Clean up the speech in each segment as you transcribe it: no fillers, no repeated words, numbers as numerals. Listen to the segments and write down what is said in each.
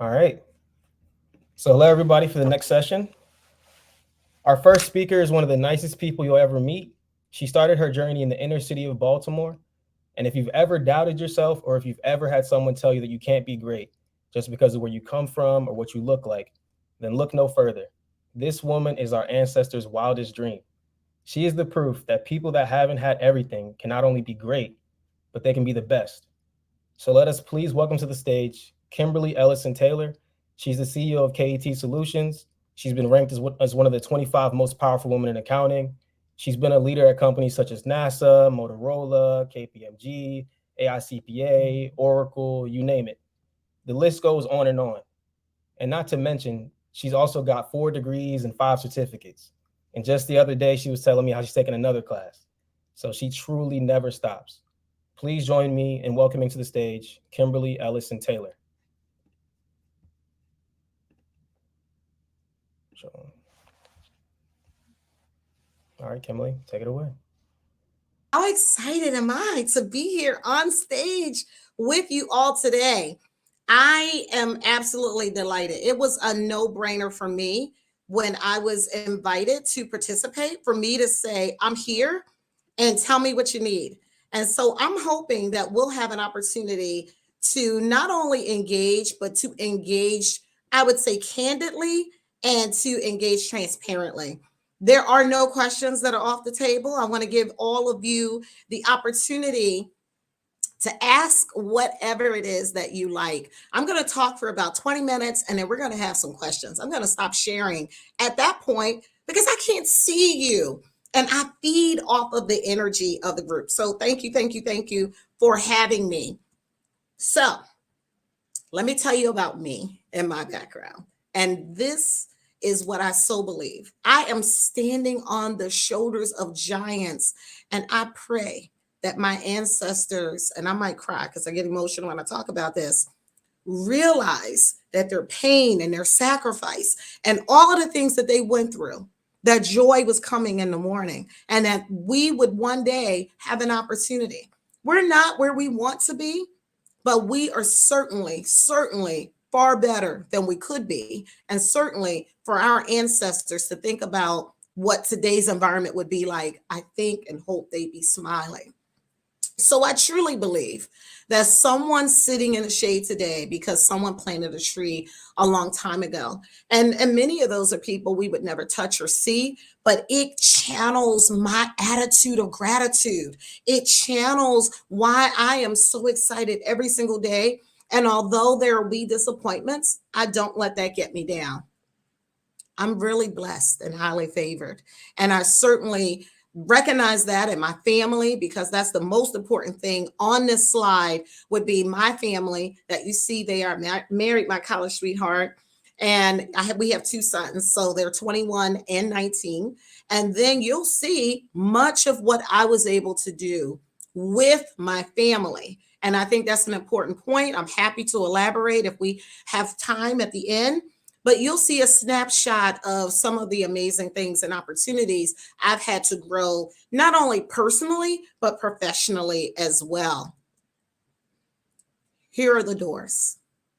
All right. So hello everybody for the next session. Our first speaker is one of the nicest people you'll ever meet. She started her journey in the inner city of Baltimore. And if you've ever doubted yourself, or if you've ever had someone tell you that you can't be great just because of where you come from or what you look like, then look no further. This woman is our ancestors' wildest dream. She is the proof that people that haven't had everything can not only be great, but they can be the best. So let us please welcome to the stage Kimberly Ellison Taylor. She's the CEO of KET Solutions. She's been ranked as one of the 25 most powerful women in accounting. She's been a leader at companies such as NASA, Motorola, KPMG, AICPA, Oracle, you name it. The list goes on and on. And not to mention, she's also got 4 degrees and 5 certificates. And just the other day, she was telling me how she's taking another class. So she truly never stops. Please join me in welcoming to the stage Kimberly Ellison Taylor. All right, Kimberly, take it away. How excited am I to be here on stage with you all today? I am absolutely delighted. It was a no-brainer for me when I was invited to participate, for me to say, I'm here and tell me what you need. And so I'm hoping that we'll have an opportunity to not only engage, but to engage, I would say, candidly and to engage transparently. There are no questions that are off the table. I want to give all of you the opportunity to ask whatever it is that you like. I'm going to talk for about 20 minutes and then we're going to have some questions. I'm going to stop sharing at that point because I can't see you and I feed off of the energy of the group. So thank you for having me. So let me tell you about me and my background. And this is what I so believe. I am standing on the shoulders of giants, and I pray that my ancestors, and I might cry because I get emotional when I talk about this, realize that their pain and their sacrifice and all of the things that they went through, that joy was coming in the morning, and that we would one day have an opportunity. We're not where we want to be, but we are certainly far better than we could be. And certainly for our ancestors to think about what today's environment would be like, I think and hope they'd be smiling. So I truly believe that someone sitting in the shade today because someone planted a tree a long time ago. And many of those are people we would never touch or see, but it channels my attitude of gratitude. It channels why I am so excited every single day. And although there will be disappointments, I don't let that get me down. I'm really blessed and highly favored. And I certainly recognize that in my family, because that's the most important thing on this slide would be my family that you see. They are married, my college sweetheart. And we have 2 sons, so they're 21 and 19. And then you'll see much of what I was able to do with my family. And I think that's an important point. I'm happy to elaborate if we have time at the end. But you'll see a snapshot of some of the amazing things and opportunities I've had to grow, not only personally, but professionally as well. Here are the doors.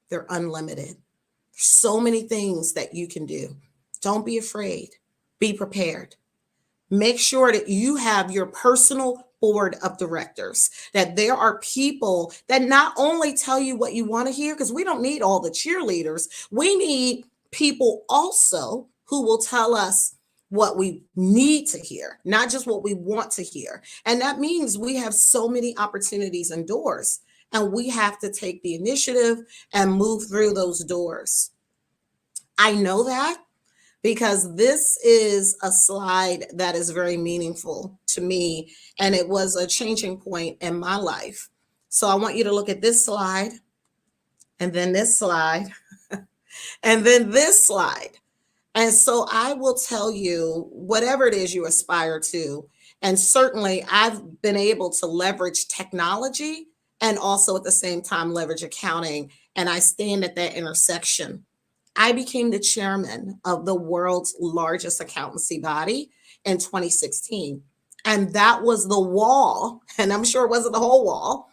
They're unlimited. So many things that you can do. Don't be afraid. Be prepared. Make sure that you have your personal board of directors, that there are people that not only tell you what you want to hear, because we don't need all the cheerleaders. We need people also who will tell us what we need to hear, not just what we want to hear. And that means we have so many opportunities and doors, and we have to take the initiative and move through those doors. I know that because this is a slide that is very meaningful to me, and it was a changing point in my life. So I want you to look at this slide, and then this slide, and then this slide. And so I will tell you whatever it is you aspire to. And certainly I've been able to leverage technology and also at the same time leverage accounting. And I stand at that intersection. I became the chairman of the world's largest accountancy body in 2016. And that was the wall, and I'm sure it wasn't the whole wall,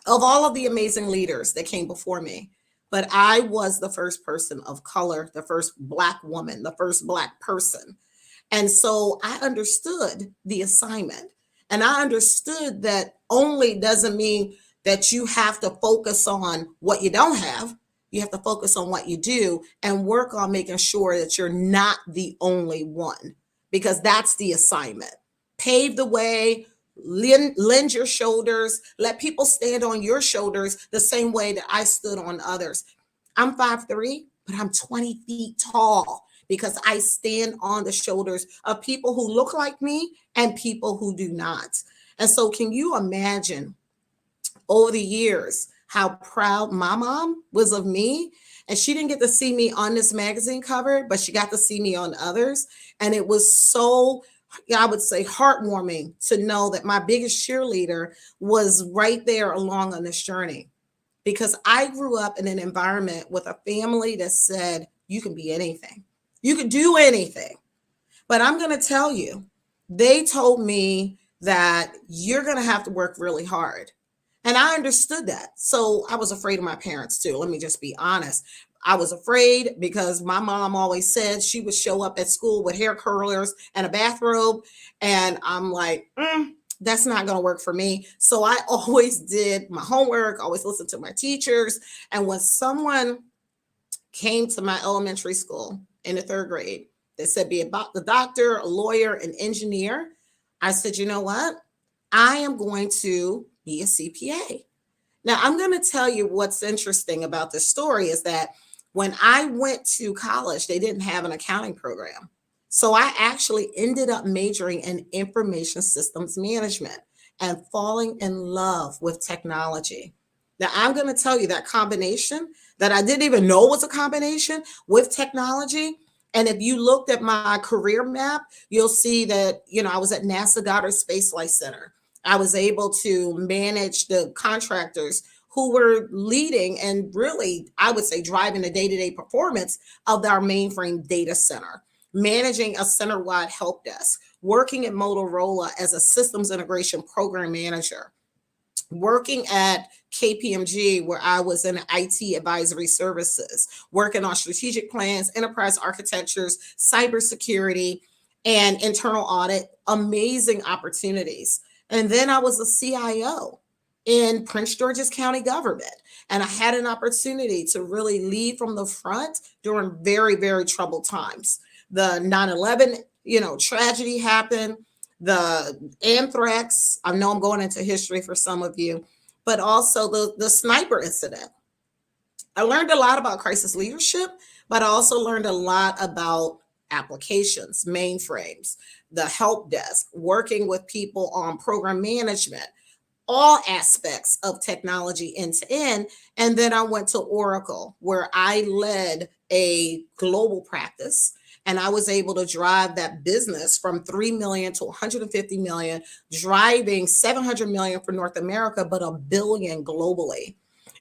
of all of the amazing leaders that came before me. but I was the first person of color, the first Black woman, the first Black person. And so I understood the assignment. And I understood that only doesn't mean that you have to focus on what you don't have. You have to focus on what you do and work on making sure that you're not the only one, because that's the assignment. Pave the way, lend your shoulders, let people stand on your shoulders the same way that I stood on others. I'm 5'3", but I'm 20 feet tall because I stand on the shoulders of people who look like me and people who do not. And so, can you imagine over the years how proud my mom was of me? And she didn't get to see me on this magazine cover, but she got to see me on others. And it was so, I would say, heartwarming to know that my biggest cheerleader was right there along on this journey. Because I grew up in an environment with a family that said, you can be anything, you can do anything. But I'm going to tell you, they told me that you're going to have to work really hard. And I understood that. So I was afraid of my parents too. Let me just be honest. I was afraid because my mom always said she would show up at school with hair curlers and a bathrobe. And I'm like, that's not going to work for me. So I always did my homework, always listened to my teachers. And when someone came to my elementary school in the third grade, they said, be about the doctor, a lawyer, an engineer. I said, you know what? I am going to be a CPA. Now, I'm going to tell you what's interesting about this story is that when I went to college, they didn't have an accounting program. So I actually ended up majoring in information systems management and falling in love with technology. Now, I'm going to tell you that combination that I didn't even know was a combination with technology. And if you looked at my career map, you'll see that, I was at NASA Goddard Space Flight Center. I was able to manage the contractors who were leading and really, I would say, driving the day-to-day performance of our mainframe data center, managing a center-wide help desk, working at Motorola as a systems integration program manager, working at KPMG, where I was in IT advisory services, working on strategic plans, enterprise architectures, cybersecurity, and internal audit, amazing opportunities. And then I was a CIO in Prince George's County government. And I had an opportunity to really lead from the front during very, very troubled times. The 9/11, tragedy happened. The anthrax, I know I'm going into history for some of you, but also the sniper incident. I learned a lot about crisis leadership, but I also learned a lot about applications, mainframes, the help desk, working with people on program management, all aspects of technology end to end. And then I went to Oracle, where I led a global practice. And I was able to drive that business from 3 million to 150 million, driving 700 million for North America, but $1 billion globally.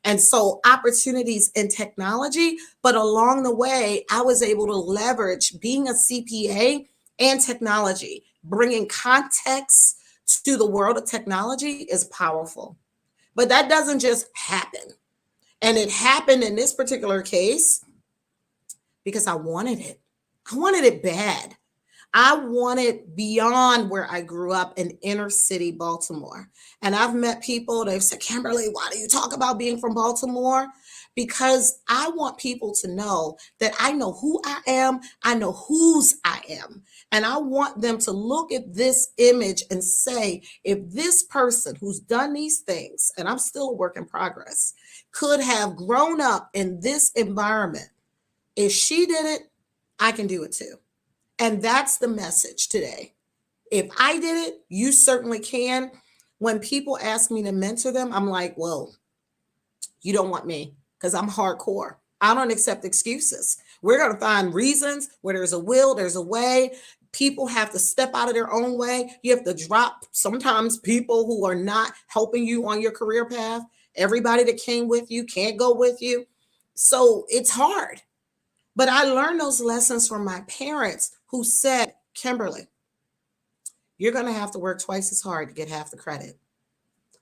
And so opportunities in technology, but along the way, I was able to leverage being a CPA and technology, bringing context to the world of technology is powerful. But that doesn't just happen. And it happened in this particular case because I wanted it. I wanted it bad. I wanted beyond where I grew up in inner city Baltimore. And I've met people, they've said, Kimberly, why do you talk about being from Baltimore? Because I want people to know that I know who I am, I know whose I am. And I want them to look at this image and say, if this person who's done these things, and I'm still a work in progress, could have grown up in this environment, if she did it, I can do it too. And that's the message today. If I did it, you certainly can. When people ask me to mentor them, I'm like, well, you don't want me because I'm hardcore. I don't accept excuses. We're going to find reasons where there's a will, there's a way. People have to step out of their own way. You have to drop sometimes people who are not helping you on your career path. Everybody that came with you can't go with you. So it's hard. But I learned those lessons from my parents who said, Kimberly, you're going to have to work twice as hard to get half the credit.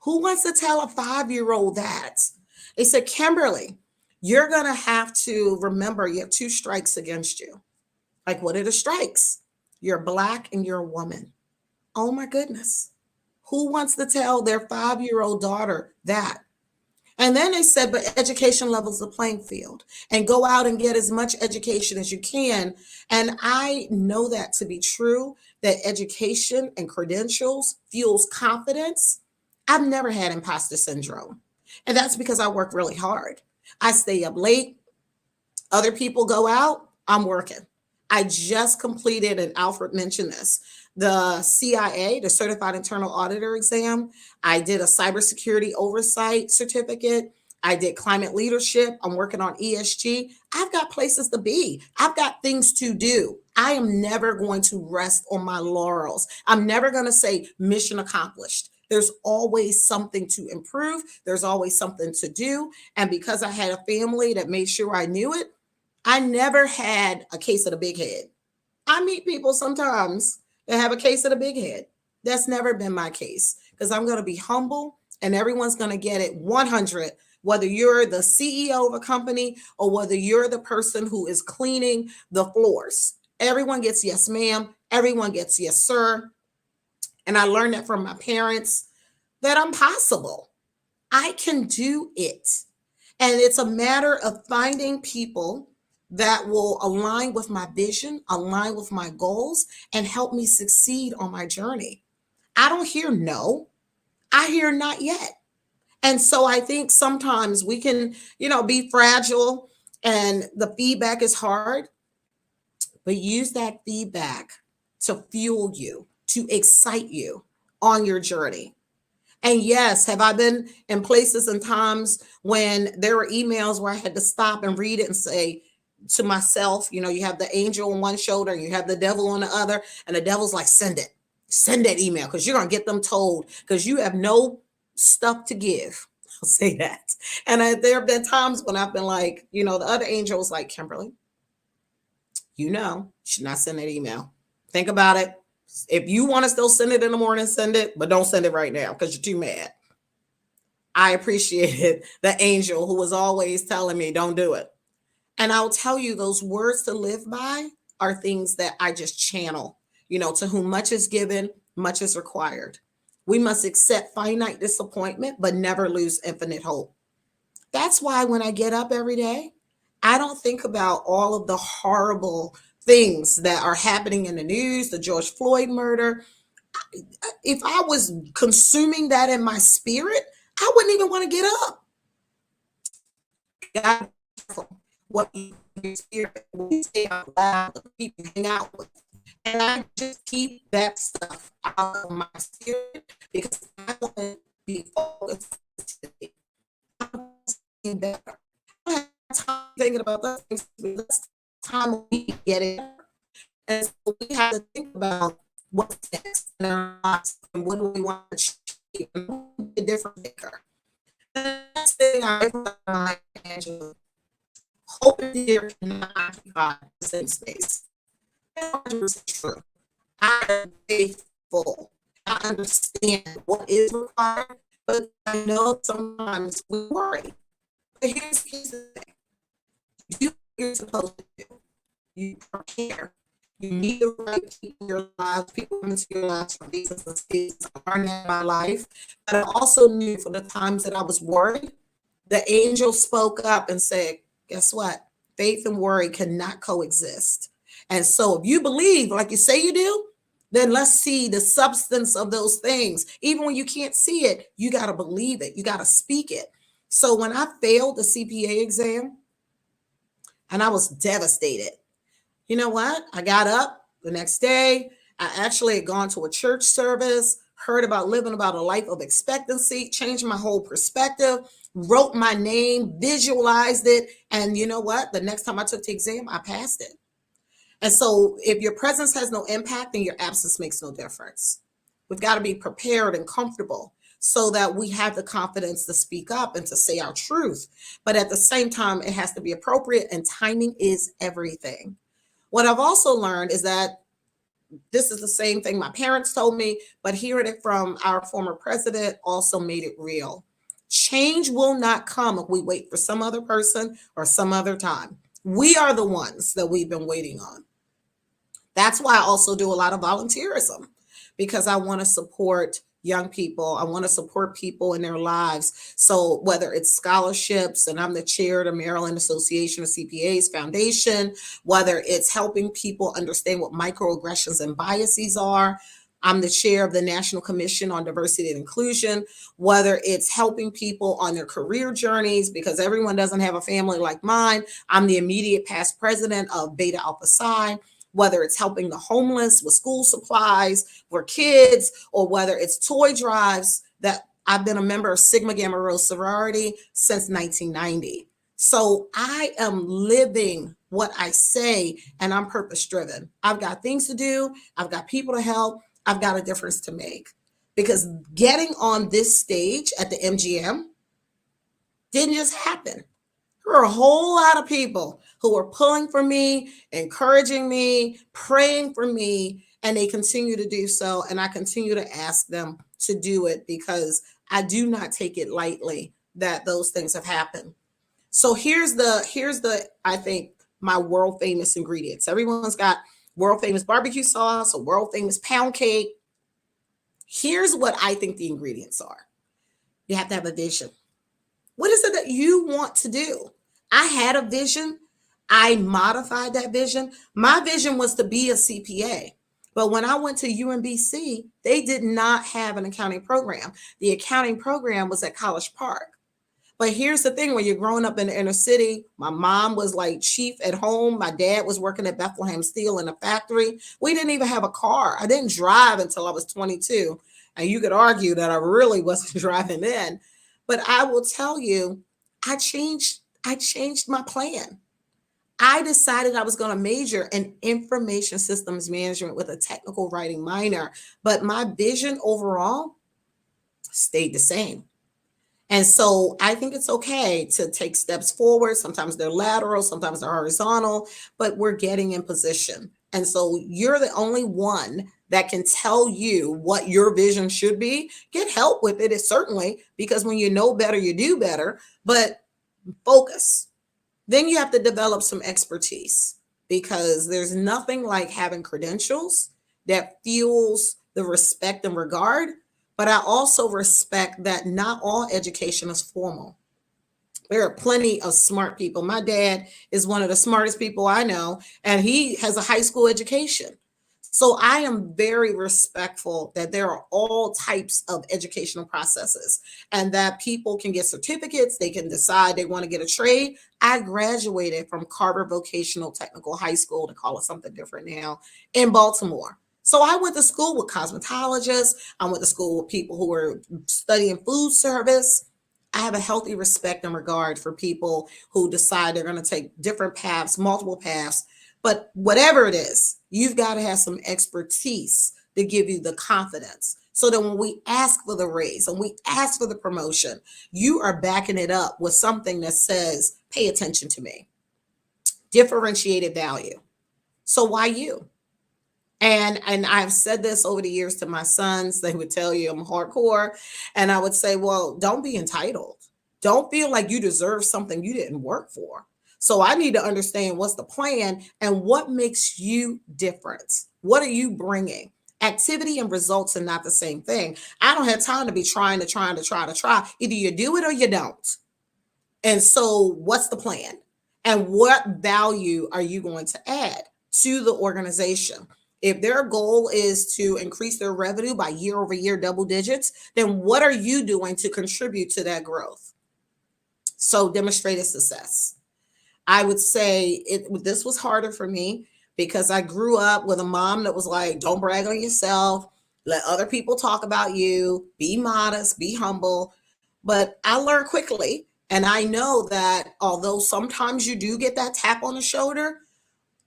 Who wants to tell a 5-year-old that? They said, Kimberly, You're going to have to remember you have two strikes against you. Like, what are the strikes? You're Black and you're a woman. Oh my goodness. Who wants to tell their 5-year-old daughter that? And then they said, but education levels the playing field and go out and get as much education as you can. And I know that to be true, that education and credentials fuels confidence. I've never had imposter syndrome. And that's because I work really hard. I stay up late. Other people go out, I'm working. I just completed, and Alfred mentioned this, the CIA, the Certified Internal Auditor exam. I did a cybersecurity oversight certificate. I did climate leadership. I'm working on ESG. I've got places to be. I've got things to do. I am never going to rest on my laurels. I'm never going to say mission accomplished. There's always something to improve. There's always something to do. And because I had a family that made sure I knew it, I never had a case of the big head. I meet people sometimes that have a case of the big head. That's never been my case because I'm going to be humble and everyone's going to get it 100, whether you're the CEO of a company or whether you're the person who is cleaning the floors. Everyone gets yes, ma'am. Everyone gets yes, sir. And I learned that from my parents that I'm possible. I can do it. And it's a matter of finding people that will align with my vision, align with my goals, and help me succeed on my journey. I don't hear no, I hear not yet. And so I think sometimes we can, be fragile and the feedback is hard, but use that feedback to fuel you, to excite you on your journey. And yes, have I been in places and times when there were emails where I had to stop and read it and say to myself, you have the angel on one shoulder and you have the devil on the other, and the devil's like, send it, send that email because you're going to get them told because you have no stuff to give. I'll say that. And there have been times when I've been like, the other angel was like, Kimberly, you should not send that email. Think about it. If you want to still send it in the morning, send it, but don't send it right now because you're too mad. I appreciated the angel who was always telling me, don't do it. And I'll tell you, those words to live by are things that I just channel. To whom much is given, much is required. We must accept finite disappointment, but never lose infinite hope. That's why when I get up every day, I don't think about all of the horrible things that are happening in the news, the George Floyd murder. If I was consuming that in my spirit, I wouldn't even want to get up. God, what you spirit, what you say out loud, the people you hang out with. And I just keep that stuff out of my spirit because I want to be focused today. I want to be better. I don't have time thinking about those things. Less time we get it. And so we have to think about what's next in our lives and what do we want to achieve and be a different maker. The next thing I find, Angela, hope here cannot occupy the same space. 100% true. I am faithful. I understand what is required, but I know sometimes we worry. But here's the thing. You do what you're supposed to do. You prepare. You need the right people in your lives, people into your lives for reasons and seasons. I learned that in my life. But I also knew for the times that I was worried, the angel spoke up and said, guess what? Faith and worry cannot coexist. And so if you believe like you say you do, then let's see the substance of those things. Even when you can't see it, you got to believe it. You got to speak it. So when I failed the CPA exam and I was devastated, you know what? I got up the next day. I actually had gone to a church service, heard about living about a life of expectancy, changed my whole perspective, wrote my name, visualized it. And you know what? The next time I took the exam, I passed it. And so if your presence has no impact, then your absence makes no difference. We've got to be prepared and comfortable so that we have the confidence to speak up and to say our truth. But at the same time, it has to be appropriate, and timing is everything. What I've also learned is that this is the same thing my parents told me, but hearing it from our former president also made it real. Change will not come if we wait for some other person or some other time. We are the ones that we've been waiting on. That's why I also do a lot of volunteerism, because I want to support young people. I want to support people in their lives. So whether it's scholarships, and I'm the chair of the Maryland Association of CPAs Foundation, whether it's helping people understand what microaggressions and biases are, I'm the chair of the National Commission on Diversity and Inclusion, whether it's helping people on their career journeys, because everyone doesn't have a family like mine. I'm the immediate past president of Beta Alpha Psi, whether it's helping the homeless with school supplies for kids, or whether it's toy drives. That I've been a member of Sigma Gamma Rho sorority since 1990. So I am living what I say, and I'm purpose driven. I've got things to do. I've got people to help. I've got a difference to make, because getting on this stage at the MGM didn't just happen. There were a whole lot of people who were pulling for me, encouraging me, praying for me, and they continue to do so. And I continue to ask them to do it, because I do not take it lightly that those things have happened. So here's the I think my world famous ingredients. Everyone's got world famous barbecue sauce, a world famous pound cake. Here's what I think the ingredients are. You have to have a vision. What is it that you want to do? I had a vision. I modified that vision. My vision was to be a CPA. But when I went to UMBC, they did not have an accounting program. The accounting program was at College Park. But here's the thing, when you're growing up in the inner city, my mom was like chief at home. My dad was working at Bethlehem Steel in a factory. We didn't even have a car. I didn't drive until I was 22. And you could argue that I really wasn't driving then. But I will tell you, I changed my plan. I decided I was going to major in information systems management with a technical writing minor, but my vision overall stayed the same. And so I think it's okay to take steps forward. Sometimes they're lateral, sometimes they're horizontal, but we're getting in position. And so you're the only one that can tell you what your vision should be. Get help with it, certainly, because when you know better, you do better, but focus. Then you have to develop some expertise, because there's nothing like having credentials that fuels the respect and regard. But I also respect that not all education is formal. There are plenty of smart people. My dad is one of the smartest people I know, and he has a high school education. So I am very respectful that there are all types of educational processes, and that people can get certificates. They can decide they want to get a trade. I graduated from Carver Vocational Technical High School, to call it something different now, in Baltimore. So I went to school with cosmetologists. I went to school with people who were studying food service. I have a healthy respect and regard for people who decide they're going to take different paths, multiple paths. But whatever it is, you've got to have some expertise to give you the confidence, so that when we ask for the raise and we ask for the promotion, you are backing it up with something that says, pay attention to me. Differentiated value. So why you? And I've said this over the years to my sons. They would tell you I'm hardcore. And I would say, well, don't be entitled. Don't feel like you deserve something you didn't work for. So I need to understand what's the plan and what makes you different. What are you bringing? Activity and results are not the same thing. I don't have time to be trying. Either you do it or you don't. And so what's the plan? And what value are you going to add to the organization? If their goal is to increase their revenue by year over year double digits, then what are you doing to contribute to that growth? So demonstrated success. I would say this was harder for me, because I grew up with a mom that was like, don't brag on yourself. Let other people talk about you. Be modest, be humble. But I learned quickly. And I know that although sometimes you do get that tap on the shoulder,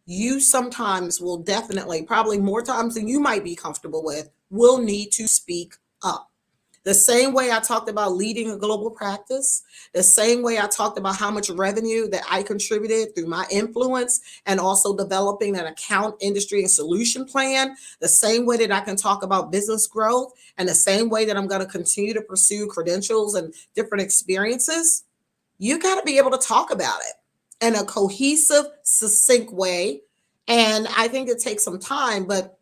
you sometimes will definitely, probably more times than you might be comfortable with, will need to speak up. The same way I talked about leading a global practice, the same way I talked about how much revenue that I contributed through my influence and also developing an account industry and solution plan, the same way that I can talk about business growth, and the same way that I'm going to continue to pursue credentials and different experiences, you got to be able to talk about it in a cohesive, succinct way. And I think it takes some time, but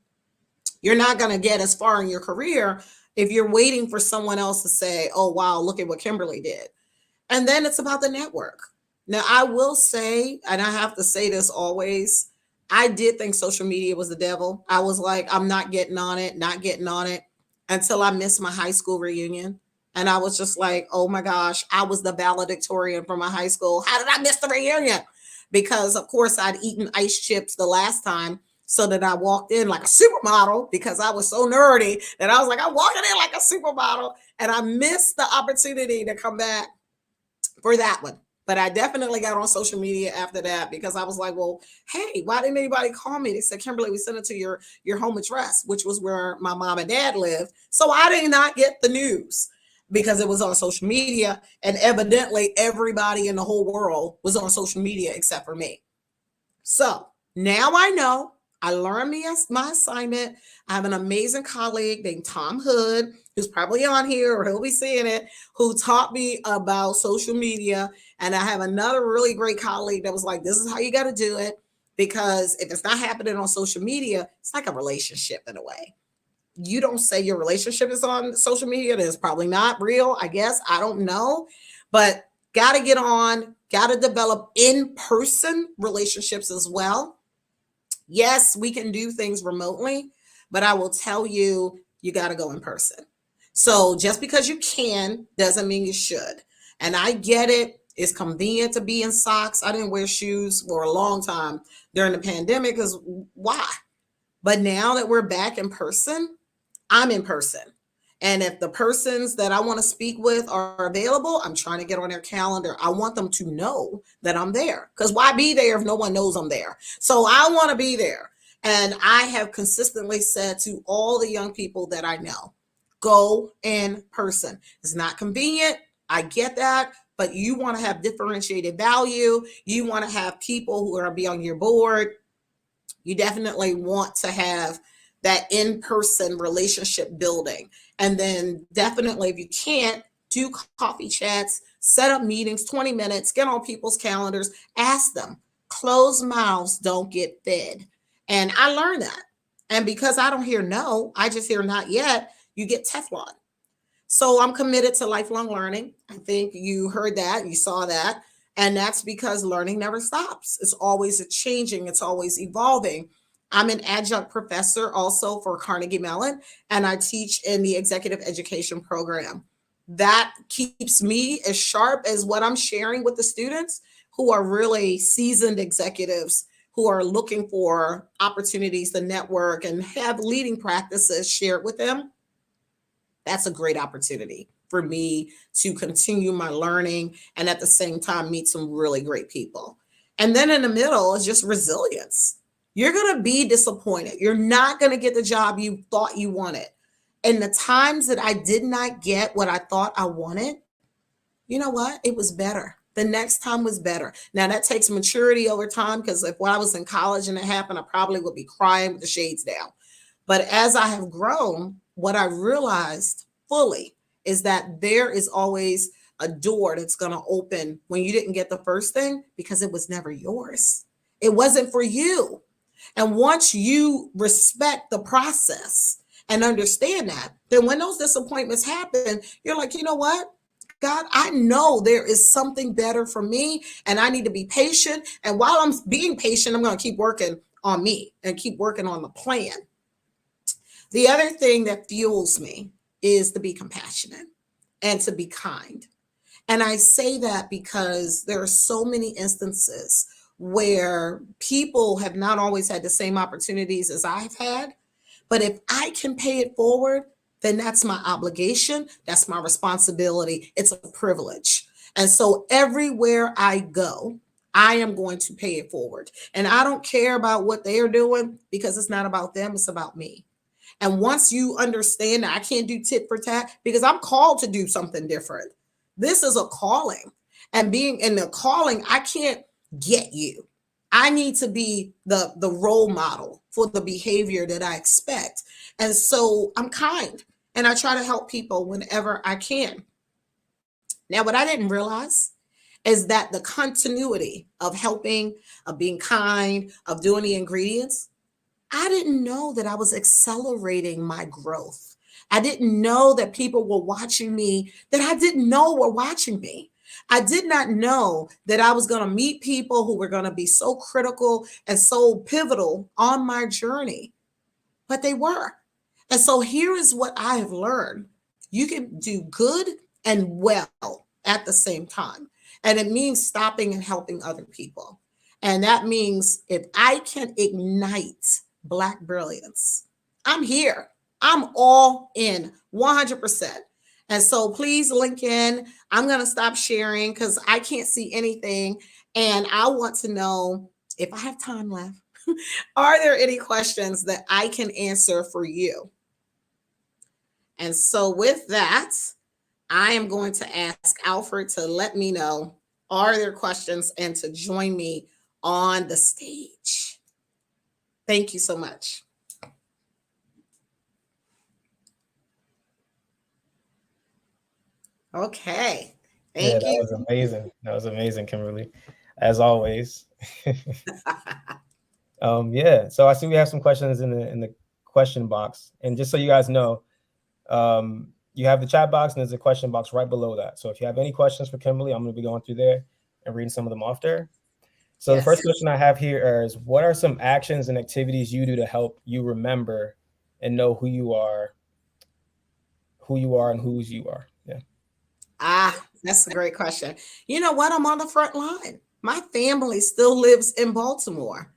you're not going to get as far in your career if you're waiting for someone else to say, oh, wow, look at what Kimberly did. And then it's about the network. Now, I will say, and I have to say this always, I did think social media was the devil. I was like, I'm not getting on it, not getting on it until I missed my high school reunion. And I was just like, oh my gosh, I was the valedictorian from my high school. How did I miss the reunion? Because, of course, I'd eaten ice chips the last time. So that I walked in like a supermodel because I was so nerdy that I was like, I'm walking in like a supermodel. And I missed the opportunity to come back for that one. But I definitely got on social media after that because I was like, well, hey, why didn't anybody call me? They said, Kimberly, we sent it to your home address, which was where my mom and dad lived. So I did not get the news because it was on social media. And evidently everybody in the whole world was on social media except for me. So now I know. I learned my assignment. I have an amazing colleague named Tom Hood, who's probably on here or he'll be seeing it, who taught me about social media. And I have another really great colleague that was like, this is how you got to do it. Because if it's not happening on social media, it's like a relationship in a way. You don't say your relationship is on social media, then it's probably not real, I guess. I don't know. But got to get on, got to develop in-person relationships as well. Yes, we can do things remotely, but I will tell you, you got to go in person. So just because you can doesn't mean you should. And I get it. It's convenient to be in socks. I didn't wear shoes for a long time during the pandemic because why? But now that we're back in person, I'm in person. And if the persons that I want to speak with are available, I'm trying to get on their calendar. I want them to know that I'm there. Because why be there if no one knows I'm there? So I want to be there. And I have consistently said to all the young people that I know, go in person. It's not convenient. I get that. But you want to have differentiated value. You want to have people who are be on your board. You definitely want to have that in-person relationship building. And then definitely, if you can't, do coffee chats, set up meetings, 20 minutes, get on people's calendars, ask them. Closed mouths don't get fed. And I learned that. And because I don't hear no, I just hear not yet, you get Teflon. So I'm committed to lifelong learning. I think you heard that, you saw that. And that's because learning never stops. It's always changing, it's always evolving. I'm an adjunct professor also for Carnegie Mellon, and I teach in the executive education program. That keeps me as sharp as what I'm sharing with the students who are really seasoned executives who are looking for opportunities to network and have leading practices shared with them. That's a great opportunity for me to continue my learning and at the same time meet some really great people. And then in the middle is just resilience. You're going to be disappointed. You're not going to get the job you thought you wanted. And the times that I did not get what I thought I wanted, you know what? It was better. The next time was better. Now that takes maturity over time because if when I was in college and it happened, I probably would be crying with the shades down. But as I have grown, what I realized fully is that there is always a door that's going to open when you didn't get the first thing because it was never yours. It wasn't for you. And once you respect the process and understand that, then when those disappointments happen, you're like, you know what? God, I know there is something better for me and I need to be patient. And while I'm being patient, I'm going to keep working on me and keep working on the plan. The other thing that fuels me is to be compassionate and to be kind. And I say that because there are so many instances where people have not always had the same opportunities as I've had. But if I can pay it forward, then that's my obligation. That's my responsibility. It's a privilege. And so everywhere I go, I am going to pay it forward. And I don't care about what they are doing because it's not about them. It's about me. And once you understand that I can't do tit for tat because I'm called to do something different. This is a calling. And being in the calling, I can't get you. I need to be the role model for the behavior that I expect. And so I'm kind and I try to help people whenever I can. Now, what I didn't realize is that the continuity of helping, of being kind, of doing the ingredients, I didn't know that I was accelerating my growth. I didn't know that people were watching me that I didn't know were watching me. I did not know that I was going to meet people who were going to be so critical and so pivotal on my journey, but they were. And so here is what I have learned. You can do good and well at the same time. And it means stopping and helping other people. And that means if I can ignite Black brilliance, I'm here. I'm all in 100%. And so please link in. I'm going to stop sharing because I can't see anything. And I want to know if I have time left. Are there any questions that I can answer for you? And so with that, I am going to ask Alfred to let me know, are there questions and to join me on the stage. Thank you so much. Okay. Thank that you. was amazing. That was amazing, Kimberly, as always. Yeah. So I see we have some questions in the question box, and just so you guys know, you have the chat box and there's a question box right below that. So if you have any questions for Kimberly, I'm going to be going through there and reading some of them off there. So Yes. the first question I have here is, what are some actions and activities you do to help you remember and know who you are and whose you are? Yeah. That's a great question. You know what? I'm on the front line. My family still lives in Baltimore.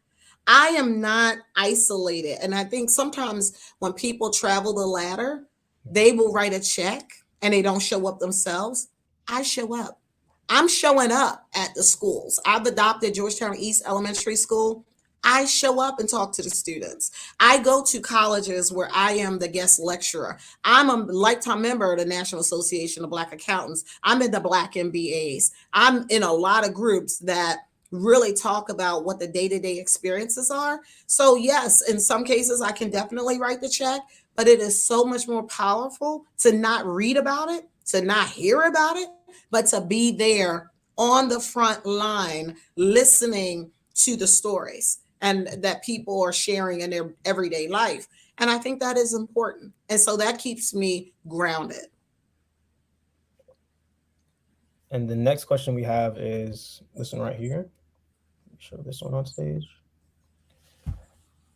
I am not isolated. And I think sometimes when people travel the ladder, they will write a check and they don't show up themselves. I show up. I'm showing up at the schools. I've adopted Georgetown East Elementary School. I show up and talk to the students. I go to colleges where I am the guest lecturer. I'm a lifetime member of the National Association of Black Accountants. I'm in the Black MBAs. I'm in a lot of groups that really talk about what the day-to-day experiences are. So yes, in some cases I can definitely write the check, but it is so much more powerful to not read about it, to not hear about it, but to be there on the front line, listening to the stories and that people are sharing in their everyday life. And I think that is important. And so that keeps me grounded. And the next question we have is this one right here. Show this one on stage.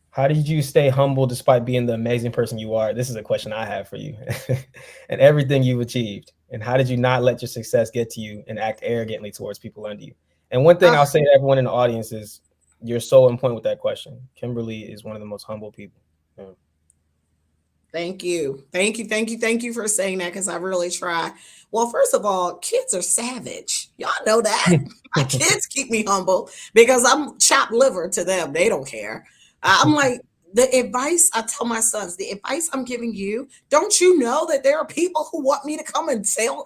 How did you stay humble despite being the amazing person you are? This is a question I have for you. And everything you've achieved. And how did you not let your success get to you and act arrogantly towards people under you? And one thing I'll say to everyone in the audience is, you're so on point with that question. Kimberly is one of the most humble people. Yeah. Thank you. Thank you. Thank you. Thank you for saying that because I really try. Well, first of all, kids are savage. Y'all know that. My kids keep me humble because I'm chopped liver to them. They don't care. I'm like, the advice I tell my sons, the advice I'm giving you, don't you know that there are people who want me to come and tell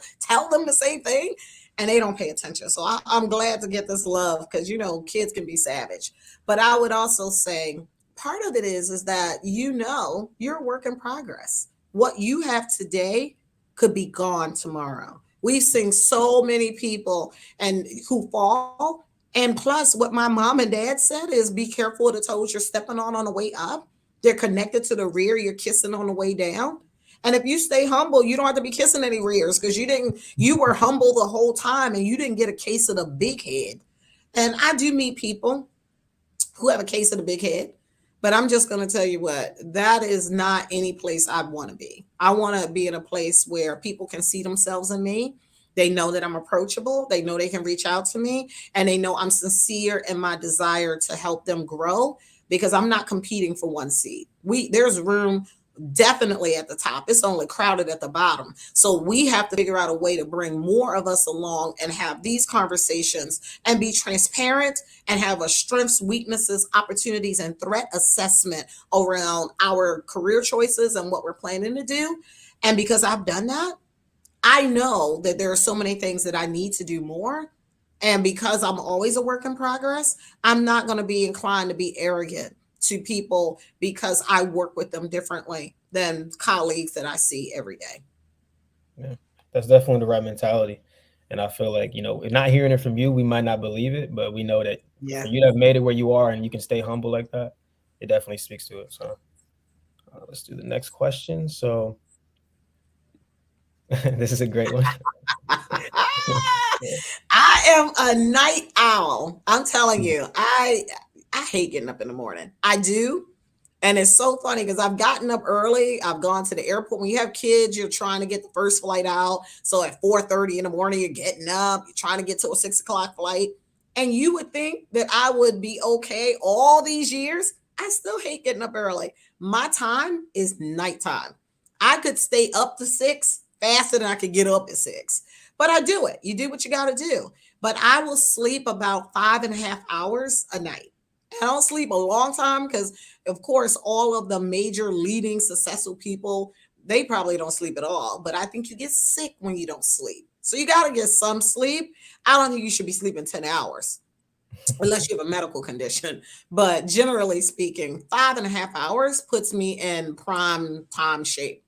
them the same thing? And they don't pay attention. So I'm glad to get this love because, you know, kids can be savage. But I would also say, part of it is that you're a work in progress. What you have today could be gone tomorrow. We've seen so many people and who fall. And plus, what my mom and dad said is be careful of the toes you're stepping on the way up. They're connected to the rear you're kissing on the way down. And if you stay humble, you don't have to be kissing any rears because you were humble the whole time and you didn't get a case of the big head. And I do meet people who have a case of the big head. But I'm just going to tell you what, that is not any place I want to be. I want to be in a place where people can see themselves in me. They know that I'm approachable. They know they can reach out to me. And they know I'm sincere in my desire to help them grow because I'm not competing for one seat. There's room definitely at the top. It's only crowded at the bottom. So we have to figure out a way to bring more of us along and have these conversations and be transparent and have a strengths, weaknesses, opportunities, and threat assessment around our career choices and what we're planning to do. And because I've done that, I know that there are so many things that I need to do more. And because I'm always a work in progress, I'm not going to be inclined to be arrogant to people because I work with them differently than colleagues that I see every day. Yeah, that's definitely the right mentality. And I feel like, not hearing it from you, we might not believe it, but we know that Yeah. for you to have made it where you are and you can stay humble like that, it definitely speaks to it. So let's do the next question. So this is a great one. I am a night owl. I'm telling you, I hate getting up in the morning. I do. And it's so funny because I've gotten up early. I've gone to the airport. When you have kids, you're trying to get the first flight out. So at 4:30 in the morning, you're getting up. You're trying to get to a 6 o'clock flight. And you would think that I would be okay all these years. I still hate getting up early. My time is nighttime. I could stay up to 6 faster than I could get up at 6. But I do it. You do what you got to do. But I will sleep about 5.5 hours a night. I don't sleep a long time because, of course, all of the major leading successful people, they probably don't sleep at all. But I think you get sick when you don't sleep. So you got to get some sleep. I don't think you should be sleeping 10 hours unless you have a medical condition. But generally speaking, 5.5 hours puts me in prime time shape.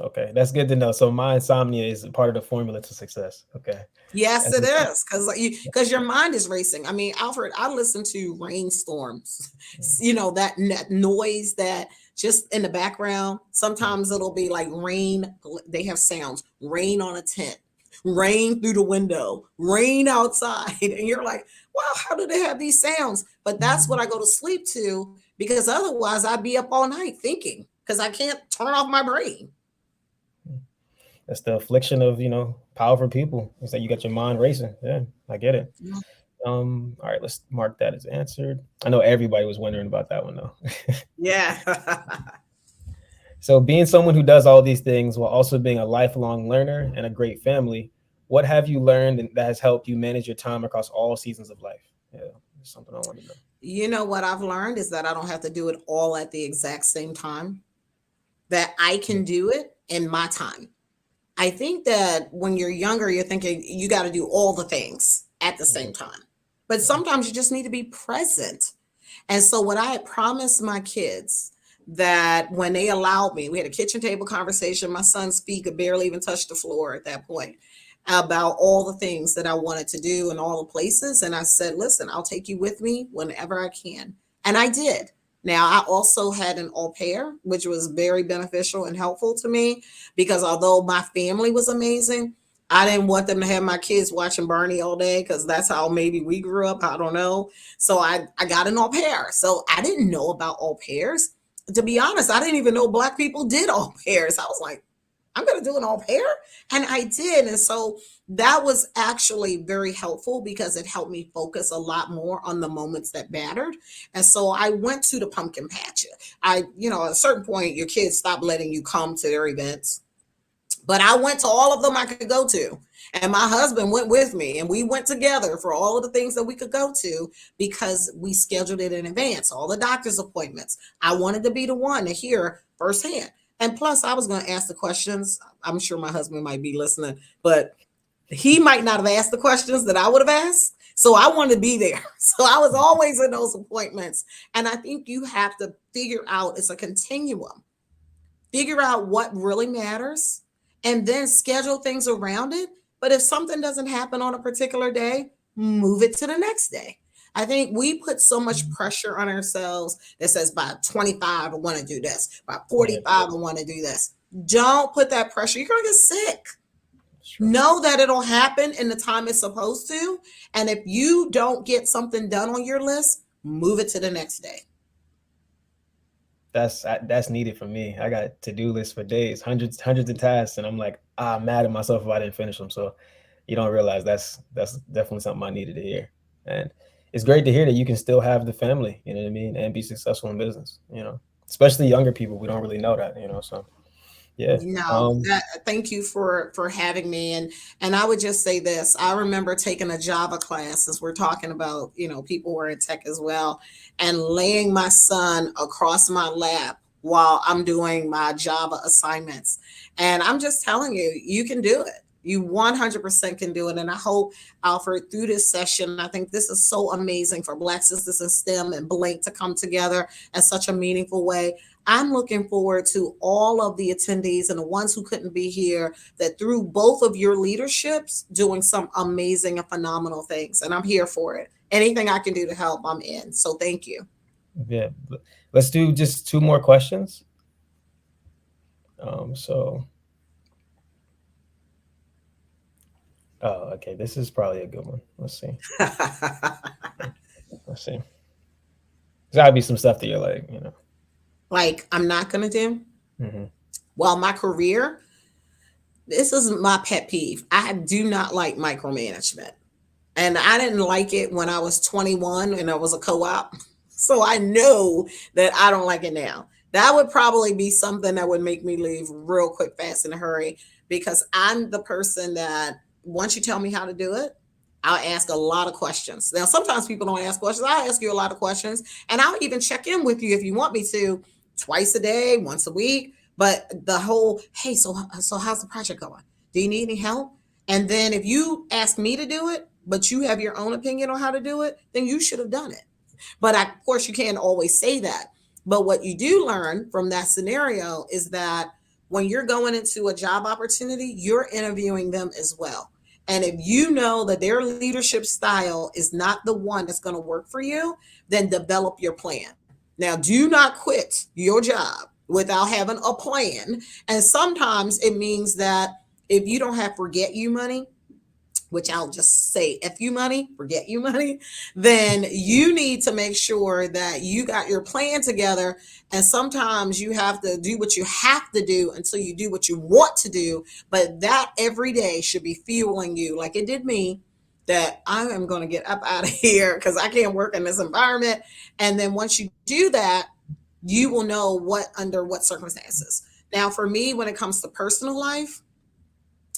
Okay, that's good to know. So my insomnia is part of the formula to success. Okay. Yes, That's it is because your mind is racing. I mean, Alfred, I listen to rainstorms. That noise that just in the background. Sometimes it'll be like rain. They have sounds. Rain on a tent, rain through the window, rain outside, and you're like, "Wow, how do they have these sounds?" But that's what I go to sleep to because otherwise I'd be up all night thinking because I can't turn off my brain. That's the affliction of, powerful people. It's like you got your mind racing. Yeah, I get it. All right, let's mark that as answered. I know everybody was wondering about that one though. Yeah. So being someone who does all these things while also being a lifelong learner and a great family, what have you learned that has helped you manage your time across all seasons of life? Yeah, something I want to know. You know what I've learned is that I don't have to do it all at the exact same time, that I can do it in my time. I think that when you're younger, you're thinking you got to do all the things at the same time. But sometimes you just need to be present. And so, what I had promised my kids that when they allowed me, we had a kitchen table conversation. My son's feet could barely even touch the floor at that point about all the things that I wanted to do and all the places. And I said, listen, I'll take you with me whenever I can. And I did. Now, I also had an au pair, which was very beneficial and helpful to me because although my family was amazing, I didn't want them to have my kids watching Barney all day because that's how maybe we grew up. I don't know. So I got an au pair. So I didn't know about au pairs. To be honest, I didn't even know Black people did au pairs. I was like, I'm going to do an au pair. And I did. And so that was actually very helpful because it helped me focus a lot more on the moments that mattered. And so I went to the pumpkin patch. At a certain point, your kids stop letting you come to their events. But I went to all of them I could go to. And my husband went with me and we went together for all of the things that we could go to because we scheduled it in advance, all the doctor's appointments. I wanted to be the one to hear firsthand. And plus, I was going to ask the questions. I'm sure my husband might be listening, but he might not have asked the questions that I would have asked. So I wanted to be there. So I was always in those appointments. And I think you have to figure out, it's a continuum. Figure out what really matters and then schedule things around it. But if something doesn't happen on a particular day, move it to the next day. I think we put so much pressure on ourselves that says by 25, I want to do this. By 45, I want to do this. Don't put that pressure. You're going to get sick. Know that it'll happen in the time it's supposed to. And if you don't get something done on your list, move it to the next day. That's needed for me. I got to-do lists for days, hundreds of tasks, and I'm like, I'm mad at myself if I didn't finish them. So you don't realize that's definitely something I needed to hear. And it's great to hear that you can still have the family, you know what I mean, and be successful in business, especially younger people. We don't really know that, so yeah. No, thank you for having me. And I would just say this. I remember taking a Java class, as we're talking about, people who are in tech as well, and laying my son across my lap while I'm doing my Java assignments. And I'm just telling you, you can do it. You 100% can do it. And I hope, Alfred, through this session, I think this is so amazing for Black Sisters in STEM and BLYNK to come together in such a meaningful way. I'm looking forward to all of the attendees and the ones who couldn't be here, that through both of your leaderships, doing some amazing and phenomenal things. And I'm here for it. Anything I can do to help, I'm in. So thank you. Yeah, let's do just two more questions. So, oh, okay, this is probably a good one. Let's see. Let's see. There's gotta be some stuff that you're like. Like, I'm not going to do. Mm-hmm. Well, my career, this is my pet peeve. I do not like micromanagement. And I didn't like it when I was 21 and I was a co-op. So I know that I don't like it now. That would probably be something that would make me leave real quick, fast, in a hurry, because I'm the person that once you tell me how to do it, I'll ask a lot of questions. Now, sometimes people don't ask questions. I'll ask you a lot of questions, and I'll even check in with you if you want me to, twice a day, once a week. But the whole, hey, so how's the project going? Do you need any help? And then if you ask me to do it, but you have your own opinion on how to do it, then you should have done it. But of course, you can't always say that. But what you do learn from that scenario is that when you're going into a job opportunity, you're interviewing them as well. And if you know that their leadership style is not the one that's going to work for you, then develop your plan. Now, do not quit your job without having a plan. And sometimes it means that if you don't have forget you money, which I'll just say F you money, forget you money, then you need to make sure that you got your plan together. And sometimes you have to do what you have to do until you do what you want to do. But that every day should be fueling you, like it did me, that I am going to get up out of here because I can't work in this environment. And then once you do that, you will know under what circumstances. Now, for me, when it comes to personal life,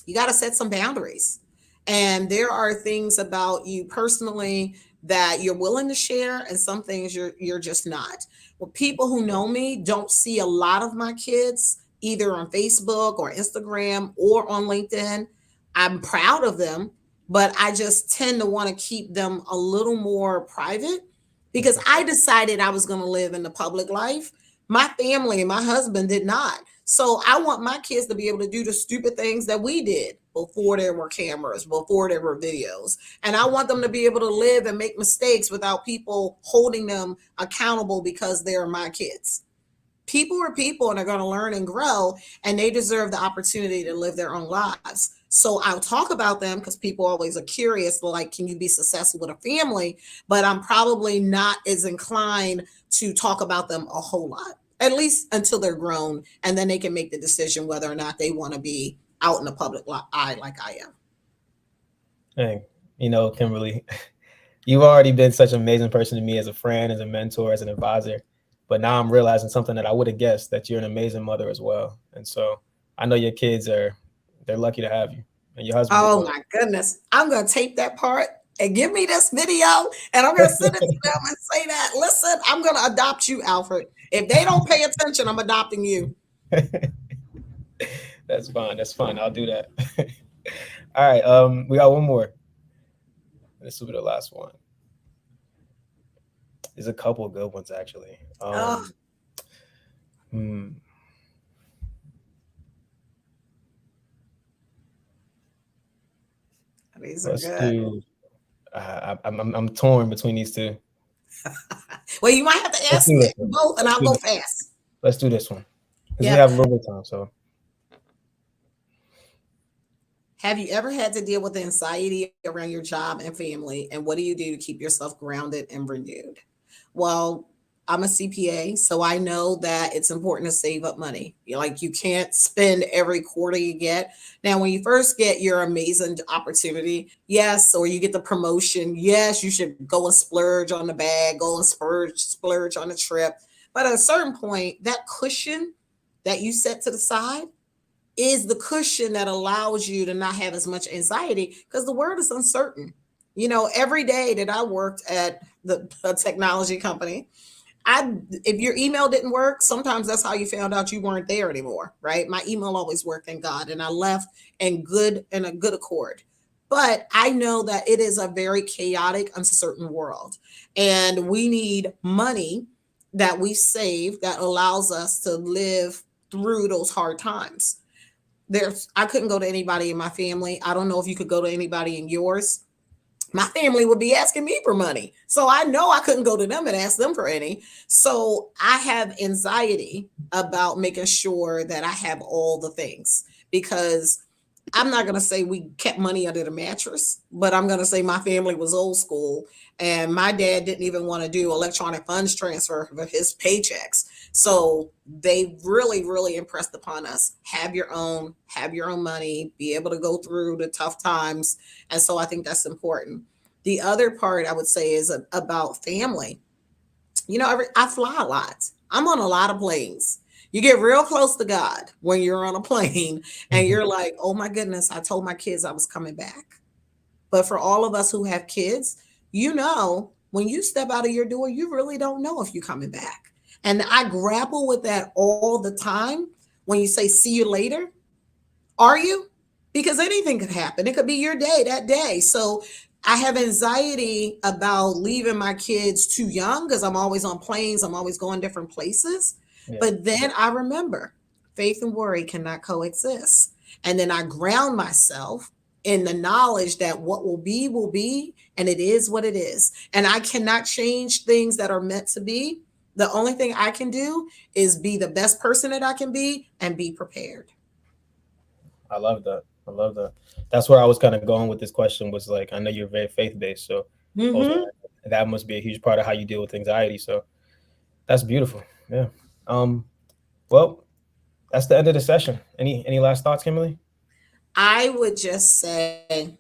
you got to set some boundaries. And there are things about you personally that you're willing to share, and some things you're just not. Well, people who know me don't see a lot of my kids either on Facebook or Instagram or on LinkedIn. I'm proud of them, but I just tend to want to keep them a little more private because I decided I was going to live in the public life. My family and my husband did not. So I want my kids to be able to do the stupid things that we did before there were cameras, before there were videos. And I want them to be able to live and make mistakes without people holding them accountable because they're my kids. People are people and are going to learn and grow, and they deserve the opportunity to live their own lives. So I'll talk about them because people always are curious, like, can you be successful with a family? But I'm probably not as inclined to talk about them a whole lot, at least until they're grown, and then they can make the decision whether or not they want to be out in the public eye like I am. Hey, Kimberly, you've already been such an amazing person to me as a friend, as a mentor, as an advisor. But now I'm realizing something that I would have guessed, that you're an amazing mother as well. And so I know your kids they're lucky to have you, and your husband. Oh my goodness. I'm going to tape that part and give me this video, and I'm going to send it to them and say that, listen, I'm going to adopt you, Alfred. If they don't pay attention, I'm adopting you. That's fine. That's fine. I'll do that. All right. We got one more. This will be the last one. There's a couple of good ones, actually. These are good. I'm torn between these two. Well, you might have to ask me both, and I'll go fast. Let's do this one because we have a little bit of time. So, have you ever had to deal with anxiety around your job and family? And what do you do to keep yourself grounded and renewed? Well, I'm a CPA, so I know that it's important to save up money. You can't spend every quarter you get. Now, when you first get your amazing opportunity, yes, or you get the promotion, yes, you should go and splurge on the bag, go and splurge on the trip. But at a certain point, that cushion that you set to the side is the cushion that allows you to not have as much anxiety because the world is uncertain. Every day that I worked at a technology company, if your email didn't work, sometimes that's how you found out you weren't there anymore, right? My email always worked, thank God, and I left in a good accord. But I know that it is a very chaotic, uncertain world, and we need money that we save that allows us to live through those hard times. I couldn't go to anybody in my family. I don't know if you could go to anybody in yours. My family would be asking me for money. So I know I couldn't go to them and ask them for any. So I have anxiety about making sure that I have all the things because I'm not going to say we kept money under the mattress, but I'm going to say my family was old school and my dad didn't even want to do electronic funds transfer for his paychecks. So they really, really impressed upon us, have your own money, be able to go through the tough times. And so I think that's important. The other part I would say is about family. I fly a lot. I'm on a lot of planes. You get real close to God when you're on a plane and you're like, oh my goodness, I told my kids I was coming back. But for all of us who have kids, when you step out of your door, you really don't know if you're coming back. And I grapple with that all the time. When you say, see you later, are you? Because anything could happen. It could be your day that day. So I have anxiety about leaving my kids too young because I'm always on planes. I'm always going different places. Yeah. But then I remember faith and worry cannot coexist. And then I ground myself in the knowledge that what will be, and it is what it is. And I cannot change things that are meant to be. The only thing I can do is be the best person that I can be and be prepared. I love that. I love that. That's where I was kind of going with this question was like, I know you're very faith based. So also Mm-hmm. that must be a huge part of how you deal with anxiety. So that's beautiful. Yeah. Um, well, that's the end of the session. Any last thoughts, Kimberly? I would just say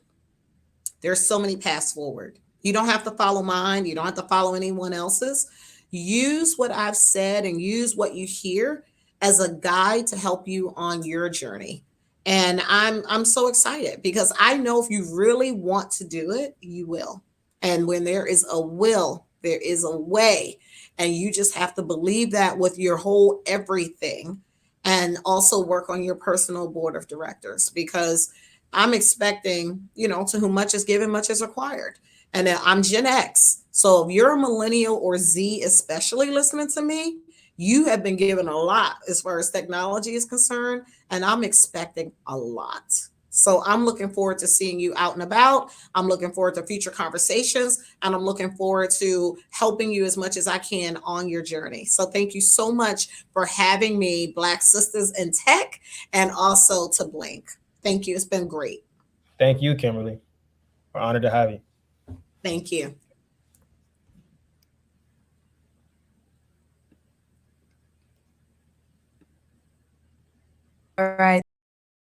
there's so many paths forward. You don't have to follow mine. You don't have to follow anyone else's. Use what I've said and use what you hear as a guide to help you on your journey. And I'm so excited because I know if you really want to do it, you will. And when there is a will, there is a way. And you just have to believe that with your whole everything and also work on your personal board of directors because I'm expecting, to whom much is given, much is required. And I'm Gen X. So if you're a millennial or Z, especially listening to me, you have been given a lot as far as technology is concerned. And I'm expecting a lot. So I'm looking forward to seeing you out and about. I'm looking forward to future conversations. And I'm looking forward to helping you as much as I can on your journey. So thank you so much for having me, Black Sisters in Tech, and also to BLYNK. Thank you. It's been great. Thank you, Kimberly. We're honored to have you. Thank you. All right.